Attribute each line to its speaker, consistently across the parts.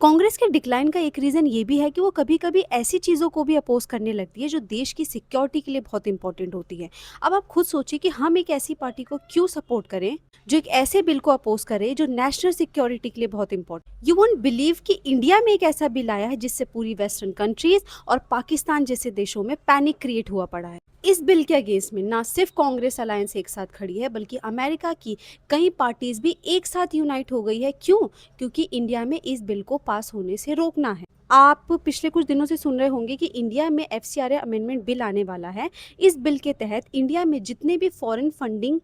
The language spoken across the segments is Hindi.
Speaker 1: कांग्रेस के डिक्लाइन का एक रीज़न ये भी है कि वो कभी-कभी ऐसी चीज़ों को भी अपोज़ करने लगती है जो देश की सिक्योरिटी के लिए बहुत इंपॉर्टेंट होती है। अब आप खुद सोचिए कि हम एक ऐसी पार्टी को क्यों सपोर्ट करें जो एक ऐसे बिल को अपोज़ करे जो नेशनल सिक्योरिटी के लिए बहुत इंपॉर्टेंट। यू वोंट बिलीव कि इंडिया में एक ऐसा बिल आया है जिससे पूरी वेस्टर्न कंट्रीज और पाकिस्तान जैसे देशों में पैनिक क्रिएट हुआ पड़ा है। इस बिल के अगेंस्ट में ना सिर्फ कांग्रेस अलायंस एक साथ खड़ी है बल्कि अमेरिका की कई पार्टीज भी एक साथ यूनाइट हो गई है। क्यों? क्योंकि इंडिया में इस बिल को पास होने से रोकना है। आप पिछले कुछ दिनों से सुन रहे होंगे कि इंडिया में एफसीआरए अमेंडमेंट बिल आने वाला है। इस बिल के तहत इंडिया में जितने भी फॉरेन फंडिंग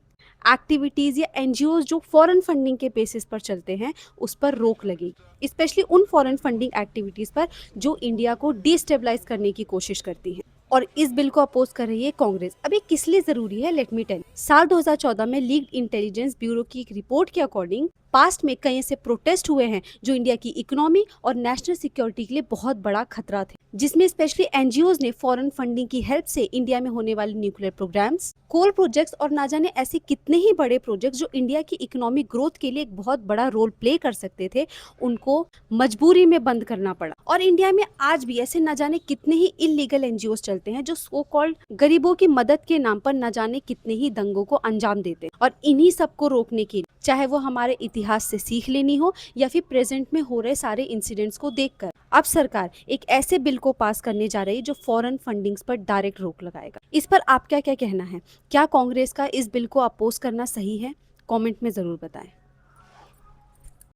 Speaker 1: एक्टिविटीज़ या एनजीओज जो फॉरेन फंडिंग के बेसिस पर चलते हैं उस पर रोक लगेगी, स्पेशली उन फॉरेन फंडिंग एक्टिविटीज़ पर जो इंडिया को डिस्टेबलाइज करने की कोशिश करती हैं। और इस बिल को अपोज कर रही है कांग्रेस। अब ये किस लिए जरूरी है, लेट मी टेल। साल 2014 में लीक्ड इंटेलिजेंस ब्यूरो की एक रिपोर्ट के अकॉर्डिंग पास्ट में कई ऐसे प्रोटेस्ट हुए हैं जो इंडिया की इकोनॉमी और नेशनल सिक्योरिटी के लिए बहुत बड़ा खतरा थे, जिसमें स्पेशली एनजीओज ने फॉरेन फंडिंग की हेल्प से इंडिया में होने वाले न्यूक्लियर प्रोग्राम्स, कोल प्रोजेक्ट्स और ना जाने ऐसे कितने ही बड़े प्रोजेक्ट्स जो इंडिया की इकोनॉमिक ग्रोथ के लिए एक बहुत बड़ा रोल प्ले कर सकते थे, उनको मजबूरी में बंद करना पड़ा। और इंडिया में आज भी ऐसे न जाने कितने ही इलीगल एनजीओज चलते हैं जो सो कॉल्ड गरीबों की मदद के नाम पर न जाने कितने ही दंगों को अंजाम देते हैं। और इन्हीं सबको रोकने के लिए, चाहे वो हमारे इतिहास से सीख लेनी हो या फिर प्रेजेंट में हो रहे सारे इंसिडेंट्स को देखकर, अब सरकार एक ऐसे बिल को पास करने जा रही है जो फॉरेन फंडिंग्स पर डायरेक्ट रोक लगाएगा। इस पर आप क्या क्या कहना है? क्या कांग्रेस का इस बिल को अपोज करना सही है? कमेंट में जरूर बताएं।